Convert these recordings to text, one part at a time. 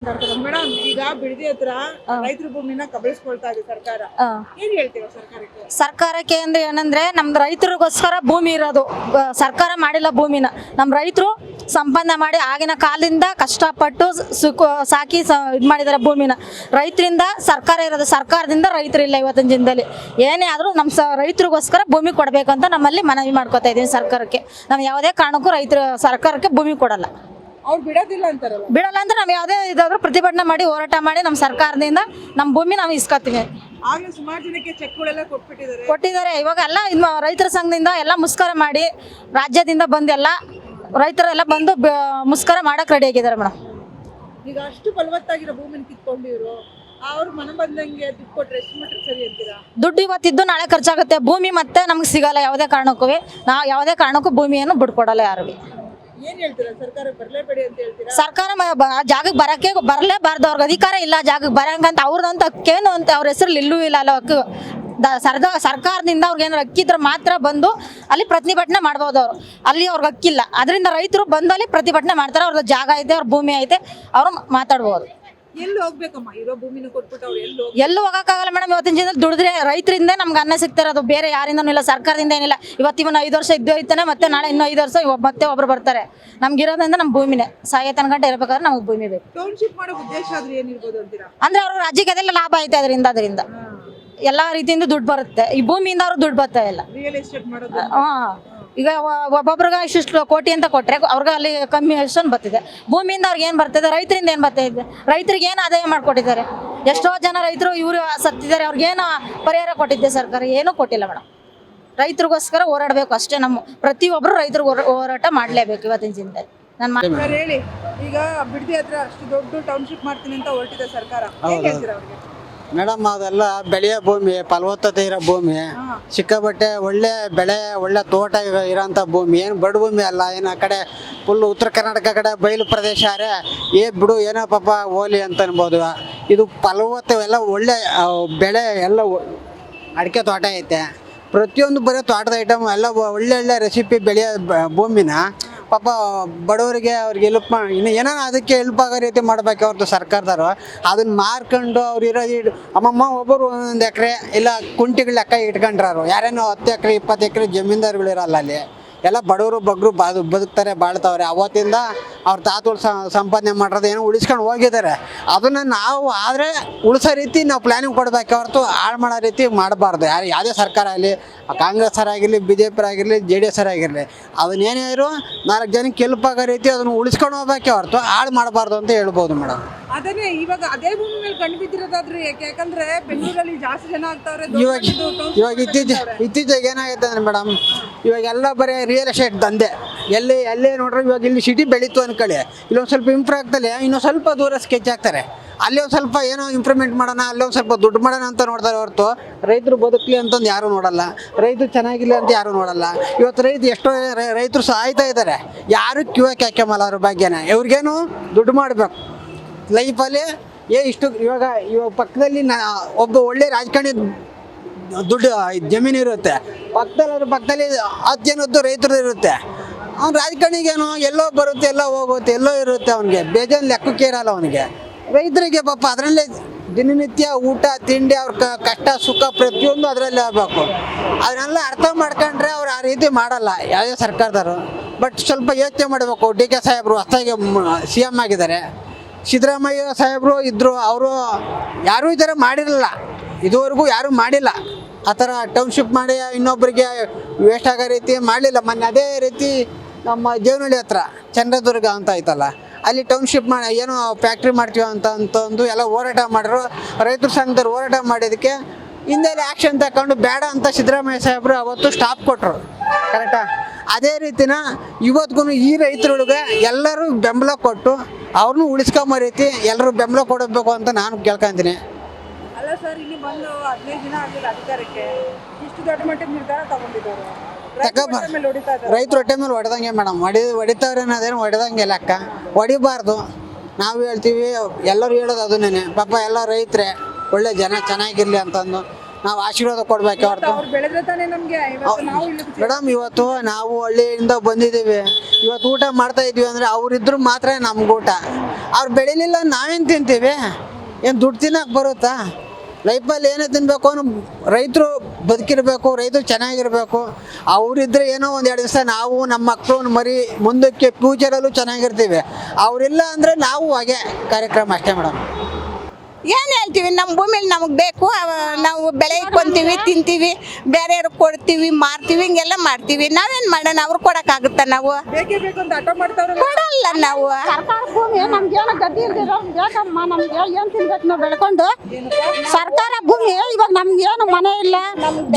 Madam, ಈಗ ಬಿಡದಿ ಹತ್ರ ರೈತರ ಭೂಮಿನ ಕಬಳಿಸ್ಕೊಳ್ತಾ ಇದೆ ಸರ್ಕಾರ. ಏನ್ ಹೇಳ್ತೀರಾ ಸರ್ಕಾರಕ್ಕೆ? ಸರ್ಕಾರಕ್ಕೆ ಅಂದ್ರೆ ಏನಂದ್ರೆ ನಮ್ದು ರೈತರಿಗೋಸ್ಕರ ಭೂಮಿ ಇರೋದು. ಸರ್ಕಾರ ಮಾಡಿಲ್ಲ ಭೂಮಿನ. ನಮ್ಮ ರೈತರು ಸಂಪಾದನೆ ಮಾಡಿ ಆಗಿನ ಕಾಲದಿಂದ ಕಷ್ಟಪಟ್ಟು ಸಾಕಿ ಇದು ಮಾಡಿದ್ದಾರೆ ಭೂಮಿನ. ರೈತರಿಂದ ಸರ್ಕಾರ ಇರೋದು, ಸರ್ಕಾರದಿಂದ ರೈತರಿಲ್ಲ ಇವತ್ತಿನ ದಿನದಲ್ಲಿ. ಏನೇ ಆದರೂ ನಮ್ಮ ರೈತರಿಗೋಸ್ಕರ ಭೂಮಿ ಕೊಡಬೇಕು ಅಂತ ನಮ್ಮಲ್ಲಿ ಮನವಿ ಮಾಡ್ಕೋತಾ ಇದ್ದೀವಿ ಸರ್ಕಾರಕ್ಕೆ. ನಾವು ಯಾವುದೇ ಕಾರಣಕ್ಕೂ ಸರ್ಕಾರಕ್ಕೆ ಭೂಮಿ ಕೊಡಲ್ಲ. ಅವ್ರು ಬಿಡೋದಿಲ್ಲ ಅಂತಾರಲ್ಲ? ಬಿಡಲ್ಲ ಅಂದ್ರೆ ನಾವು ಯಾವುದೇ ಇದಾದ್ರೂ ಪ್ರತಿಭಟನೆ ಮಾಡಿ ಹೋರಾಟ ಮಾಡಿ ನಮ್ಮ ಸರ್ಕಾರದಿಂದ ನಮ್ಮ ಭೂಮಿ ನಾವು ಇಸ್ಕೊತೀವಿ. ಆಗ್ಲೇ ಸುಮಾರು ಜನಕ್ಕೆ ಚೆಕ್ಗಳೆಲ್ಲ ಕೊಟ್ಟಿದ್ದಾರೆ. ಇವಾಗ ಎಲ್ಲ ರೈತರ ಸಂಘದಿಂದ ಎಲ್ಲ ಮುಸ್ಕರ ಮಾಡಿ ರಾಜ್ಯದಿಂದ ಬಂದು ಎಲ್ಲ ರೈತರೆಲ್ಲ ಬಂದು ಮುಸ್ಕರ ಮಾಡಕ್ ರೆಡಿ ಆಗಿದ್ದಾರೆ ಮೇಡಮ್. ಈಗ ಅಷ್ಟು ಫಲವತ್ತಾಗಿರೋ ಭೂಮಿನ ಕಿತ್ಕೊಂಡಿದ್ರು, ಅವ್ರು ಮನ ಬಂದಂಗೆ ದುಡ್ಡು ಕೊಟ್ರೆ ಎಷ್ಟು ಮಟ್ಟಿಗೆ ಸರಿ ಅಂತೀರಾ? ದುಡ್ಡು ಇವತ್ತಿದ್ದು ನಾಳೆ ಖರ್ಚಾಗುತ್ತೆ. ಭೂಮಿ ಮತ್ತೆ ನಮ್ಗೆ ಸಿಗಲ್ಲ ಯಾವುದೇ ಕಾರಣಕ್ಕೂ. ನಾವು ಯಾವುದೇ ಕಾರಣಕ್ಕೂ ಭೂಮಿಯನ್ನು ಬಿಡ್ಕೊಡಲ್ಲ ಯಾರಿಗೆ. ಏನ್ ಹೇಳ್ತೀರಾ? ಸರ್ಕಾರ ಬರ್ಲೇಬೇಡಿ ಅಂತ ಹೇಳ್ತೀರಾ? ಸರ್ಕಾರ ಜಾಗಕ್ಕೆ ಬರಕ್ಕೆ ಬರಲೇಬಾರ್ದು. ಅವ್ರಿಗೆ ಅಧಿಕಾರ ಇಲ್ಲ ಜಾಗಕ್ಕೆ ಬರಂಗಂತ. ಅವ್ರದಂತ ಅಕ್ಕೇನು ಅಂತ ಅವ್ರ ಹೆಸರಲ್ಲಿ ಇಲ್ಲೂ ಇಲ್ಲ ಅಲ್ಲ. ಸರ್ಕಾರದಿಂದ ಅವ್ರಿಗೆ ಏನಾರು ಅಕ್ಕಿದ್ರೆ ಮಾತ್ರ ಬಂದು ಅಲ್ಲಿ ಪ್ರತಿಭಟನೆ ಮಾಡ್ಬೋದು. ಅವರು ಅಲ್ಲಿ ಅವ್ರಿಗೆ ಅಕ್ಕಿಲ್ಲ, ಅದರಿಂದ ರೈತರು ಬಂದು ಅಲ್ಲಿ ಪ್ರತಿಭಟನೆ ಮಾಡ್ತಾರೆ. ಅವ್ರದ್ದು ಜಾಗ ಐತೆ, ಅವ್ರ ಭೂಮಿ ಐತೆ, ಅವರು ಮಾತಾಡ್ಬೋದು. ಎಲ್ಲಿ ಹೋಗ್ಬೇಕಮ್ಮ? ಇರೋ ಭೂಮಿನ ಕೊಟ್ಬಿಟ್ಟು ಅವ್ರು ಎಲ್ಲೂ ಹೋಗಕ್ಕಾಗಲ್ಲ ಮೇಡಮ್. ಇವತ್ತಿನ ದಿನದಲ್ಲಿ ದುಡಿದ್ರೆ ರೈತರಿಂದ ನಮ್ಗೆ ಅನ್ನ ಸಿಗ್ತಿರೋದು, ಬೇರೆ ಯಾರಿಂದನೂ ಇಲ್ಲ, ಸರ್ಕಾರದಿಂದ ಏನಿಲ್ಲ. ಇವತ್ತಿನ 5 ವರ್ಷ ಇದ್ದು ಐತಾನೆ, ಮತ್ತೆ ನಾಳೆ ಇನ್ನೂ 5 ವರ್ಷ ಮತ್ತೆ ಒಬ್ರು ಬರ್ತಾರೆ. ನಮ್ಗಿರೋದ್ರಿಂದ ನಮ್ಮ ಭೂಮಿನೇ ಸಾಯ ತನಕ ಇರಬೇಕಾದ್ರೆ ನಮ್ಗೆ ಭೂಮಿ ಬೇಕು. ಟೌನ್ಶಿಪ್ ಮಾಡೋ ಉದ್ದೇಶ ಆದ್ರೆ ಏನಿರ್ಬೋದು ಅಂತೀರಾ? ಅಂದ್ರೆ ಅವ್ರ ರಾಜ್ಯಕ್ಕೆ ಅದೆಲ್ಲ ಲಾಭ ಐತೆ, ಅದರಿಂದ ಎಲ್ಲಾ ರೀತಿಯಿಂದ ದುಡ್ಡು ಬರುತ್ತೆ. ಈ ಭೂಮಿಯಿಂದ ಅವ್ರು ದುಡ್ಡು ಬರ್ತಾ ಇಲ್ಲ. ರಿಯಲ್ ಎಸ್ಟೇಟ್ ಮಾಡೋದು. ಈಗ ಒಬ್ಬೊಬ್ರಿಗೆ ಇಷ್ಟು ಕೋಟಿ ಅಂತ ಕೊಟ್ರೆ ಅವ್ರಿಗೆ ಅಲ್ಲಿ ಕಮಿಷನ್ ಬರ್ತಿದೆ. ಭೂಮಿಯಿಂದ ಅವ್ರಿಗೆ ಏನ್ ಬರ್ತದೆ? ರೈತರಿಂದ ಏನ್ ಬರ್ತಾ ಇದೆ? ರೈತರಿಗೆ ಏನು ಆದಾಯ ಮಾಡ್ಕೊಟ್ಟಿದ್ದಾರೆ? ಎಷ್ಟೋ ಜನ ರೈತರು ಇವರು ಸತ್ತಿದ್ದಾರೆ. ಅವ್ರಿಗೇನು ಪರಿಹಾರ ಕೊಟ್ಟಿದ್ದೆ ಸರ್ಕಾರ? ಏನೂ ಕೊಟ್ಟಿಲ್ಲ ಮೇಡಮ್. ರೈತರಿಗೋಸ್ಕರ ಹೋರಾಡಬೇಕು ಅಷ್ಟೇ. ನಮ್ಮ ಪ್ರತಿಯೊಬ್ಬರು ರೈತರು ಹೋರಾಟ ಮಾಡಲೇಬೇಕು ಇವತ್ತಿನ ದಿನದಲ್ಲಿ. ಸರ್ ಹೇಳಿ, ಈಗ ಬಿಡದಿ ಹತ್ರ ಅಷ್ಟು ದೊಡ್ಡ ಟೌನ್ಶಿಪ್ ಮಾಡ್ತೀನಿ ಅಂತ ಹೊರಟಿದೆ ಸರ್ಕಾರ, ಏನ್ ಹೇಳ್ತೀರಾ ಅವ್ರಿಗೆ? ಮೇಡಮ್, ಅದೆಲ್ಲ ಬೆಳೆಯ ಭೂಮಿ, ಫಲವತ್ತತೆ ಇರೋ ಭೂಮಿ, ಸಿಕ್ಕಾಬಟ್ಟೆ ಒಳ್ಳೆ ಬೆಳೆ, ಒಳ್ಳೆ ತೋಟ ಇರೋಂಥ ಭೂಮಿ. ಏನು ಬಡ ಭೂಮಿ ಅಲ್ಲ. ಏನು ಆ ಕಡೆ ಫುಲ್ ಉತ್ತರ ಕರ್ನಾಟಕ ಕಡೆ ಬಯಲು ಪ್ರದೇಶ ಆದ್ರೆ ಬಿಡು ಏನೋ ಪಾಪ ಓಲಿ ಅಂತ ಅನ್ಬೋದು. ಇದು ಫಲವತ್ತ ಎಲ್ಲ ಒಳ್ಳೆ ಬೆಳೆ, ಎಲ್ಲ ಅಡಿಕೆ ತೋಟ ಐತೆ. ಪ್ರತಿಯೊಂದು ಬರೀ ತೋಟದ ಐಟಮ್ ಎಲ್ಲ ಒಳ್ಳೆ ರೆಸಿಪಿ ಬೆಳೆಯೋ ಭೂಮಿನ ಪಾಪ ಬಡವರಿಗೆ ಅವ್ರಿಗೆ ಹೆಲ್ಪ್ ಮಾಡಿ ಇನ್ನು ಏನೋ ಅದಕ್ಕೆ ಹೆಲ್ಪ್ ಆಗೋ ರೀತಿ ಮಾಡ್ಬೇಕು ಅವ್ರದ್ದು ಸರ್ಕಾರದವರು. ಅದನ್ನ ಮಾರ್ಕೊಂಡು ಅವ್ರು ಇರೋದು ಅಮ್ಮಮ್ಮ ಒಬ್ಬರು 1 ಎಕರೆ ಇಲ್ಲ ಕುಂಟಿಗಳ ಲೆಕ್ಕ ಇಟ್ಕೊಂಡ್ರು. ಯಾರೇನೋ 10 ಎಕರೆ 20 ಎಕರೆ ಜಮೀನ್ದಾರುಗಳು ಇರಲ್ಲ ಅಲ್ಲಿ. ಎಲ್ಲ ಬಡವರು ಬಗ್ರು ಬದುಕ್ತಾರೆ, ಬಾಳ್ತಾವ್ರೆ. ಅವತ್ತಿಂದ ಅವ್ರ ತಾತಗಳು ಸಂಪಾದನೆ ಮಾಡೋದು ಏನೋ ಉಳಿಸ್ಕೊಂಡು ಹೋಗಿದ್ದಾರೆ. ಅದನ್ನು ನಾವು ಆದರೆ ಉಳಿಸೋ ರೀತಿ ನಾವು ಪ್ಲ್ಯಾನಿಂಗ್ ಕೊಡಬೇಕು ಹೊರತು ಹಾಳು ಮಾಡೋ ರೀತಿ ಮಾಡಬಾರ್ದು. ಯಾವುದೇ ಸರ್ಕಾರ ಆಗಲಿ, ಕಾಂಗ್ರೆಸ್ ಆಗಿರಲಿ, BJP ಆಗಿರಲಿ, JDS ಆಗಿರಲಿ, ಅದನ್ನೇನಾದ್ರು 4 ಜನಕ್ಕೆ ಹೆಲ್ಪ್ ಆಗೋ ರೀತಿ ಅದನ್ನು ಉಳಿಸ್ಕೊಂಡು ಹೋಗ್ಬೇಕೆ ಹೊರತು ಹಾಳು ಮಾಡಬಾರ್ದು ಅಂತ ಹೇಳ್ಬೋದು ಮೇಡಮ್. ಅದನ್ನೇ ಇವಾಗ ಅದೇ ಭೂಮಿ ಮೇಲೆ ಕಂಡು ಬಿದ್ದಿರೋದಾದ್ರೆ ಯಾಕಂದ್ರೆ ಬೆಂಗಳೂರಲ್ಲಿ ಜಾಸ್ತಿ ಜನ ಆಗ್ತಾವ್ರೆ. ಇವಾಗ ಇತ್ತೀಚೆಗೆ ಏನಾಗುತ್ತೆ ಅಂದ್ರೆ ಮೇಡಮ್, ಇವಾಗೆಲ್ಲ ಬರೀ ರಿಯಲ್ ಎಸ್ಟೇಟ್ ದಂಧೆ. ಎಲ್ಲೇ ನೋಡ್ರಿ, ಇವಾಗ ಇಲ್ಲಿ ಸಿಟಿ ಬೆಳೀತು ಅನ್ಕೊಳ್ಳಿ, ಇಲ್ಲೊಂದು ಸ್ವಲ್ಪ ಇಂಪ್ರೂವ್ ಆಗ್ತಲೆ ಇನ್ನೊಂದು ಸ್ವಲ್ಪ ದೂರ ಸ್ಕೆಚ್ ಆಗ್ತಾರೆ. ಅಲ್ಲಿ ಒಂದು ಸ್ವಲ್ಪ ಏನೋ ಇಂಪ್ರೂವ್ಮೆಂಟ್ ಮಾಡೋಣ, ಅಲ್ಲೊಂದು ಸ್ವಲ್ಪ ದುಡ್ಡು ಮಾಡೋಣ ಅಂತ ನೋಡ್ತಾರೆ ಹೊರತು ರೈತರು ಬದುಕಲಿ ಅಂತಂದು ಯಾರೂ ನೋಡಲ್ಲ. ರೈತರು ಚೆನ್ನಾಗಿಲ್ಲ ಅಂತ ಯಾರೂ ನೋಡಲ್ಲ. ಇವತ್ತು ಎಷ್ಟೋ ರೈತರು ಸಾಯ್ತಾ ಇದ್ದಾರೆ, ಯಾರು ಕಿವಕ್ಕೆ ಹಾಕ್ಯಮಲ್ಲ ಅವ್ರ ಬಗ್ಗೆನ. ಇವ್ರಿಗೇನು ದುಡ್ಡು ಮಾಡಬೇಕು ಲೈಫಲ್ಲಿ. ಇವಾಗ ಪಕ್ಕದಲ್ಲಿ ಒಬ್ಬ ಒಳ್ಳೆ ರಾಜಕಾರಣಿ ದುಡ್ಡು ಜಮೀನು ಇರುತ್ತೆ, ಪಕ್ಕದಲ್ಲಿ 10 ಜನದ್ದು ರೈತರು ಇರುತ್ತೆ. ಅವ್ನು ರಾಜಕಾರಣಿಗೇನು ಎಲ್ಲೋ ಬರುತ್ತೆ, ಎಲ್ಲೋ ಹೋಗುತ್ತೆ, ಎಲ್ಲೋ ಇರುತ್ತೆ. ಅವ್ನಿಗೆ ಬೇಜಾನ್ ಲೆಕ್ಕಕ್ಕೆ ಇರಲ್ಲ ಅವನಿಗೆ. ರೈತರಿಗೆ ಪಾಪ ಅದರಲ್ಲೇ ದಿನನಿತ್ಯ ಊಟ ತಿಂಡಿ, ಅವ್ರ ಕಷ್ಟ ಸುಖ ಪ್ರತಿಯೊಂದು ಅದರಲ್ಲೇ ಆಗಬೇಕು. ಅದನ್ನೆಲ್ಲ ಅರ್ಥ ಮಾಡ್ಕೊಂಡ್ರೆ ಅವ್ರು ಆ ರೀತಿ ಮಾಡಲ್ಲ ಯಾವುದೇ ಸರ್ಕಾರದವರು. ಬಟ್ ಸ್ವಲ್ಪ ಯೋಚನೆ ಮಾಡಬೇಕು. DK ಸಾಹೇಬರು ಹೊಸದಾಗಿ CM ಆಗಿದ್ದಾರೆ. ಸಿದ್ದರಾಮಯ್ಯ ಸಾಹೇಬರು ಇದ್ದರು, ಅವರು ಯಾರೂ ಈ ಥರ ಮಾಡಿರಲಿಲ್ಲ, ಇದುವರೆಗೂ ಯಾರೂ ಮಾಡಿಲ್ಲ. ಆ ಥರ ಟೌನ್ಶಿಪ್ ಮಾಡಿ ಇನ್ನೊಬ್ಬರಿಗೆ ವೇಸ್ಟ್ ಆಗೋ ರೀತಿ ಮಾಡಲಿಲ್ಲ. ಮೊನ್ನೆ ಅದೇ ರೀತಿ ನಮ್ಮ ದೇವನಹಳ್ಳಿ ಹತ್ರ ಚಂದ್ರದುರ್ಗ ಅಂತ ಆಯ್ತಲ್ಲ, ಅಲ್ಲಿ ಟೌನ್ಶಿಪ್ ಮಾಡಿ ಏನೋ ಫ್ಯಾಕ್ಟ್ರಿ ಮಾಡ್ತೀವಿ ಅಂತಂದು ಎಲ್ಲ ಹೋರಾಟ ಮಾಡಿದ್ರು. ರೈತರ ಸಂಘದವ್ರು ಹೋರಾಟ ಮಾಡಿದ್ದಕ್ಕೆ ಹಿಂದೆಲ್ಲಿ ಆ್ಯಕ್ಷನ್ ತಗೊಂಡು ಬೇಡ ಅಂತ ಸಿದ್ದರಾಮಯ್ಯ ಸಾಹೇಬರು ಅವತ್ತು ಸ್ಟಾಪ್ ಕೊಟ್ಟರು. ಕರೆಕ್ಟಾ? ಅದೇ ರೀತಿನ ಇವತ್ತಿಗೂ ಈ ರೈತರೊಳಗೆ ಎಲ್ಲರೂ ಬೆಂಬಲ ಕೊಟ್ಟು ಅವ್ರನ್ನೂ ಉಳಿಸ್ಕೊಂಬ ರೀತಿ ಎಲ್ಲರೂ ಬೆಂಬಲ ಕೊಡಬೇಕು ಅಂತ ನಾನು ಕೇಳ್ಕೊಂತೀನಿ. ಅಲ್ಲ ಸರ್, ಇಲ್ಲಿ ಬಂದು 15 ದಿನ ಆಗಿಲ್ಲ ಅಧಿಕಾರಕ್ಕೆ, ಇಷ್ಟು ದೊಡ್ಡ ಮಟ್ಟದ ನಿರ್ಧಾರ ತಗೊಂಡಿದ್ದಾರೆ. ರೈತರು ಹೊಟ್ಟೆ ಮೇಲೆ ಹೊಡೆದಂಗೆ ಮೇಡಮ್. ಹೊಡಿತಾವ್ರೆ ಅನ್ನೋದೇನು ಹೊಡೆದಂಗೆ ಲೆಕ್ಕ. ಹೊಡಿಬಾರ್ದು. ನಾವು ಹೇಳ್ತೀವಿ, ಎಲ್ಲರೂ ಹೇಳೋದು ಅದನ್ನೇ. ಪಾಪ ಎಲ್ಲ ರೈತರೇ, ಒಳ್ಳೆ ಜನ ಚೆನ್ನಾಗಿರಲಿ ಅಂತಂದು ನಾವು ಆಶೀರ್ವಾದ ಕೊಡ್ಬೇಕು ಹೊರತು. ಅವ್ರು ಬೆಳೆದ್ರೆ ತಾನೇ ನಮ್ಗೆ ಇವತ್ತು ನಾವು ಇಲ್ಲಿ ಮೇಡಮ್ ಇವತ್ತು ನಾವು ಹಳ್ಳಿಯಿಂದ ಬಂದಿದ್ದೀವಿ, ಇವತ್ತು ಊಟ ಮಾಡ್ತಾ ಇದೀವಿ ಅಂದರೆ ಅವರಿದ್ರು ಮಾತ್ರ ನಮ್ಗೆ ಊಟ. ಅವ್ರು ಬೆಳಿಲಿಲ್ಲ ನಾವೇನು ತಿಂತೀವಿ? ಏನು ದುಡ್ಡು ತಿನ್ನಕ್ಕೆ ಬರುತ್ತಾ? ಲೈಫಲ್ಲಿ ಏನೇ ತಿನ್ನಬೇಕು ಅನ್ನೋ ರೈತರು ಬದುಕಿರಬೇಕು, ರೈತರು ಚೆನ್ನಾಗಿರಬೇಕು. ಅವರಿದ್ದರೆ ಏನೋ ಒಂದು 2 ದಿವಸ ನಾವು ನಮ್ಮ ಮಕ್ಕಳು ಮರಿ ಮುಂದಕ್ಕೆ ಫ್ಯೂಚರಲ್ಲೂ ಚೆನ್ನಾಗಿರ್ತೀವಿ. ಅವರಿಲ್ಲ ಅಂದರೆ ನಾವು ಹಾಗೆ ಕಾರ್ಯಕ್ರಮ ಅಷ್ಟೇ ಮೇಡಮ್. ಏನು ಹೇಳ್ತೀವಿ, ನಮ್ಮ ಭೂಮಿಲಿ ನಮಗೆ ಬೇಕು, ನಾವು ಬೆಳೆ ಇಕ್ಕೊಂತೀವಿ, ತಿಂತೀವಿ, ಬೇರೆಯವ್ರಿಗೆ ಕೊಡ್ತೀವಿ, ಮಾರ್ತೀವಿ, ಹಿಂಗೆಲ್ಲ ಮಾಡ್ತೀವಿ. ನಾವೇನು ಮಾಡೋಣ? ಅವ್ರು ಕೊಡೋಕ್ಕಾಗುತ್ತಾ? ನಾವು ಬೇಕೇ ಬೇಕು ಅಂತ ಹಠ ಮಾಡ್ತಾವ್ರೆ. ಕೊಡಲ್ಲ ನಾವು. ಸರ್ಕಾರ ಭೂಮಿ ನಮ್ಗೇನು ಗದ್ದೆ ಇಲ್ದಿರೋ ಬೇಕಮ್ಮ, ನಮ್ಗೆ ಏನು ತಿನ್ಬೇಕು ನಾವು ಬೆಳ್ಕೊಂಡು. ಸರ್ಕಾರ ಭೂಮಿ ಇವಾಗ ನಮ್ಗೇನು ಮನೆ ಇಲ್ಲ,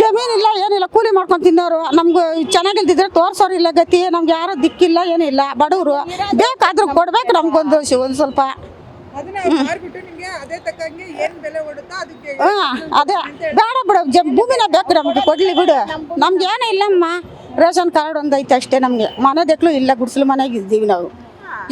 ಜಮೀನಿಲ್ಲ, ಏನಿಲ್ಲ, ಕೂಲಿ ಮಾಡ್ಕೊಂಡು ತಿನ್ನೋರು. ನಮ್ಗೆ ಚೆನ್ನಾಗಿಲ್ದಿದ್ರೆ ತೋರ್ಸೋರು ಇಲ್ಲ, ಗತಿ ನಮ್ಗೆ ಯಾರು ದಿಕ್ಕಿಲ್ಲ, ಏನಿಲ್ಲ, ಬಡವರು. ಬೇಕಾದ್ರೂ ಕೊಡ್ಬೇಕು ನಮ್ಗೊಂದು ಒಂದು ಸ್ವಲ್ಪ. ಅದನ್ನ ಮಾರ್ಬಿಟ್ಟು ನಿಮ್ಗೆ ಅದೇ ತಕ್ಕಂಗೆ ಏನ್ ಬೆಲೆ ಕೊಡುತ್ತಾ ಅದಕ್ಕೆ ಅದೇ ಬೇಡ ಬಿಡು, ಭೂಮಿನ ಬೇಕು ನಮ್ಗೆ, ಕೊಡ್ಲಿ ಬಿಡು. ನಮ್ಗೆ ಏನೂ ಇಲ್ಲಮ್ಮ, ರೇಷನ್ ಕಾರ್ಡ್ ಒಂದು ಐತೆ ಅಷ್ಟೇ. ನಮ್ಗೆ ಮನೆದೆಕ್ಲು ಇಲ್ಲ, ಗುಡಿಸಲು ಮನೆಗೆ ಇದ್ದೀವಿ ನಾವು.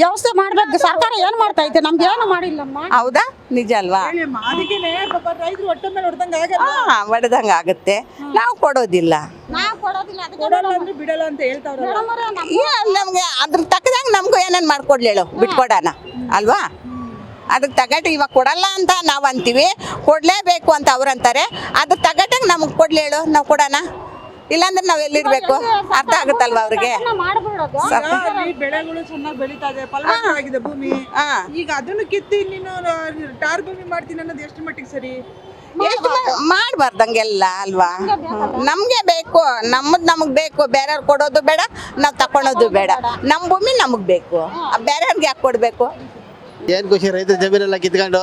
ವ್ಯವಸ್ಥೆ ಮಾಡ್ಬೇಕು, ಸರ್ಕಾರ ಏನು ಮಾಡ್ತಾ ಐತೆ? ನಮ್ಗೆ ಏನು ಮಾಡಿಲ್ಲಮ್ಮ. ಹೌದಾ? ನಿಜ ಅಲ್ವಾ? ಅದಕ್ಕೇನೆ ಪಾಪ ರೈತರು ಹೊಟ್ಟೆ ಮೇಲೆ ಹೊಡೆದಂಗ ಆಗಲ್ಲ. ಹೊಡೆದಂಗೆ ಆಗುತ್ತೆ. ನಾವು ಕೊಡೋದಿಲ್ಲ. ನಾವು ಕೊಡೋದಿಲ್ಲ, ಅದಕ್ಕೆ ಕೊಡಲ್ಲ ಅಂದ್ರೆ ಬಿಡಲ್ಲ ಅಂತ ಹೇಳ್ತಾವ್ರೆ. ನಮಗೆ ಅದ್ರ ತಕ್ಕದಂಗೆ ನಮಗೂ ಏನೇನು ಮಾಡ್ಕೊಡ್ಲಿ ಹೇಳು, ಬಿಟ್ಕೊಡೋಣ ಅಲ್ವಾ? ಅದಕ್ಕೆ ತಗಟ್ಟು ಇವಾಗ ಕೊಡಲ್ಲ ಅಂತ ನಾವು ಅಂತೀವಿ, ಕೊಡಲೇಬೇಕು ಅಂತ ಅವ್ರು ಅಂತಾರೆ. ಅದ್ರ ತಗಟ್ಟಂಗೆ ನಮಗೆ ಕೊಡ್ಲಿ ಹೇಳು, ನಾವು ಕೊಡೋಣ. ಇಲ್ಲಾಂದ್ರೆ ನಾವು ಎಲ್ಲಿರ್ಬೇಕು? ಅರ್ಥ ಆಗುತ್ತಲ್ವಾ ಅವ್ರಿಗೆ? ಮಾಡ್ಬಿಡೋದು. ಈ ಬೆಳೆಗಳು ಚೆನ್ನಾಗಿ ಬೆಳೀತಾ ಇದೆ, ಫಲವತ್ತಾಗಿದೆ ಭೂಮಿ. ಈಗ ಅದನ್ನು ಕಿತ್ತಿ ನೀನು ಟಾರ್ ಭೂಮಿ ಮಾಡ್ತೀನಿ ಅನ್ನೋದು ಎಷ್ಟು ಮಟ್ಟಿಗೆ ಸರಿ? ಎಷ್ಟು ಮಾಡ್ಬಾರ್ದಂಗೆಲ್ಲ ಅಲ್ವಾ? ನಮ್ಗೆ ಬೇಕು, ನಮಗ್ ಬೇಕು. ಬೇರೆಯವ್ರು ಕೊಡೋದು ಬೇಡ, ನಾವು ತಕೊಳೋದು ಬೇಡ. ನಮ್ಮ ಭೂಮಿ ನಮಗ್ ಬೇಕು, ಬೇರೆಯವ್ರಿಗೆ ಯಾಕೆ ಕೊಡ್ಬೇಕು? ಏನು ಖುಷಿ, ರೈತರ ಜಮೀನೆಲ್ಲ ಕಿತ್ಕೊಂಡು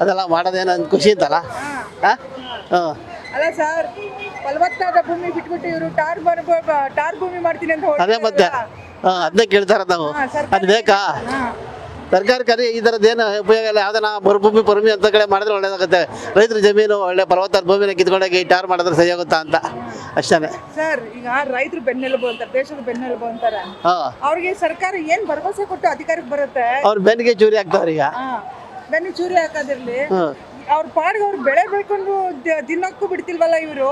ಅದೆಲ್ಲ ಮಾಡೋದೇನೋ ಒಂದು ಖುಷಿ ಅಂತಲ್ಲ. ಅಲ್ಲ ಸರ್, ಫಲವತ್ತಾದ ಭೂಮಿ ಬಿಟ್ಬಿಟ್ಟು ಇವರು ಟಾರ್ ಭೂಮಿ ಮಾಡ್ತೀನಿ ಅಂತ ಅದೇ ಮತ್ತೆ ಅದನ್ನೇ ಕೇಳ್ತಾರ ನಾವು. ಅದು ಬೇಕಾ? ಸರ್ಕಾರಕ್ಕೆ ಈ ಥರದ್ದು ಏನು ಉಪಯೋಗ ಇಲ್ಲ. ಯಾವ್ದಾನ ಮರುಭೂಮಿ ಪರ್ಮಿ ಅಂತ ಕಡೆ ಮಾಡಿದ್ರೆ ಒಳ್ಳೇದಾಗುತ್ತೆ. ರೈತರ ಜಮೀನು ಒಳ್ಳೆ ಫಲವತ್ತಾದ ಭೂಮಿನ ಕಿತ್ಕೊಂಡೋಗಿ ಟಾರ್ ಮಾಡಿದ್ರೆ ಸರಿ ಆಗುತ್ತಾ ಅಂತ ಅಷ್ಟೇ. ಸರ್, ಈಗ ರೈತರು ಬೆನ್ನೆಲುಬು ಅಂತಾರೆ, ದೇಶದ ಬೆನ್ನೆಲುಬು ಅಂತಾರೆ. ಅವ್ರಿಗೆ ಸರ್ಕಾರ ಏನ್ ಭರವಸೆ ಕೊಟ್ಟು ಅಧಿಕಾರಕ್ಕೆ ಬರುತ್ತೆ? ಅವ್ರ ಬೆನ್ನಿಗೆ ಚೂರಿ ಹಾಕ್ತಾವ್ರ. ಈಗ ಬೆನ್ನಿ ಚೂರಿ ಹಾಕೋದಿರ್ಲಿ, ಅವ್ರ ಪಾಡಿಗೆ ಅವ್ರು ಬೆಳೆ ಬೆಳ್ಕೊಂಡು ದಿನಕ್ಕೂ ಬಿಡ್ತಿಲ್ವಲ್ಲ ಇವರು.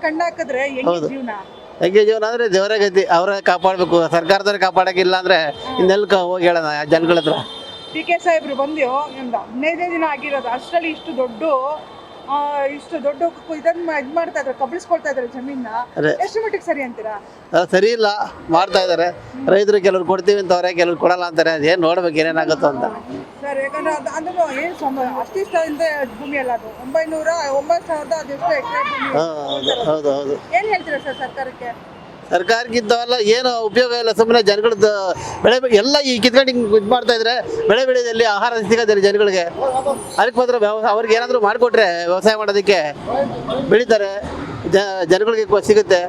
ಕಣ್ಣು ಹಾಕಿದ್ರೆ ಹೆಂಗೆ ಜೀವನ? ಹೆಂಗೆ ಜೀವನ ಅಂದ್ರೆ ದೇವರೇ ಗತಿ. ಅವರೇ ಕಾಪಾಡಬೇಕು, ಸರ್ಕಾರದವ್ರೆ ಕಾಪಾಡಕ್ಕಿಲ್ಲ ಅಂದ್ರೆ ಇನ್ನೆಲ್ಲ ಹೋಗಿ ಹೇಳೋಣ ಜನಗಳ ಹತ್ರ. PK ಸಾಹೇಬ್ರು ಬಂದು ಒಂದು 15 ದಿನ ಆಗಿರೋದು, ಅಷ್ಟರಲ್ಲಿ ಇಷ್ಟು ದೊಡ್ಡ ಇದನ್ನ ಇದ್ ಮಾಡ್ತಾ ಇದಾರೆ, ಕಬಳಿಸ್ಕೊಳ್ತಾ ಇದಾರೆ ಜಮೀನ. ಎಷ್ಟು ಮಟ್ಟಿಗೆ ಸರಿ ಅಂತೀರಾ? ಸರಿ ಇಲ್ಲ, ಮಾಡ್ತಾ ಇದಾರೆ. ರೈತರು ಕೆಲವ್ರು ಕೊಡ್ತೀವಿ ಅಂತವ್ರೆ, ಕೆಲವ್ರು ಕೊಡಲ್ಲ ಅಂತಾರೆ. ಅದೇನು ನೋಡ್ಬೇಕು ಏನೇನಾಗುತ್ತೋ ಅಂತ ಸರ್. ಯಾಕಂದ್ರೆ ಅಂದ್ರೆ ಏನು ಅಷ್ಟಿಷ್ಟ ಭೂಮಿ ಅಲ್ಲ, ಅದು 9,000 ಅದೆಷ್ಟು ಎಕರೆ ಭೂಮಿ. ಹೌದು ಹೌದು. ಏನ್ ಹೇಳ್ತೀರಾ ಸರ್ ಸರ್ಕಾರಕ್ಕೆ? ಸರ್ಕಾರಕ್ಕಿದ್ದವಲ್ಲ ಏನು ಉಪಯೋಗ ಇಲ್ಲ. ಸುಮ್ಮನೆ ಜನಗಳದ್ದು ಬೆಳೆ ಎಲ್ಲ ಈ ಕಿತ್ಕೊಂಡು ಹಿಂಗೆ ಇದು ಮಾಡ್ತಾ ಇದ್ರೆ ಬೆಳೆ ಬೆಳೆದಲ್ಲಿ ಆಹಾರ ಸಿಗೋದಿಲ್ಲ ಜನಗಳಿಗೆ. ಅದಕ್ಕೆ ಮಾತ್ರ ಅವ್ರಿಗೆ ಏನಾದರೂ ಮಾಡಿಕೊಟ್ರೆ ವ್ಯವಸಾಯ ಮಾಡೋದಕ್ಕೆ ಬೆಳೀತಾರೆ, ಜನಗಳಿಗೆ ಸಿಗುತ್ತೆ.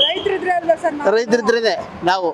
ರೈತರಿದ್ರೆ ಅಲ್ವಾ ಸರ್? ರೈತರಿದ್ರೇ ನಾವು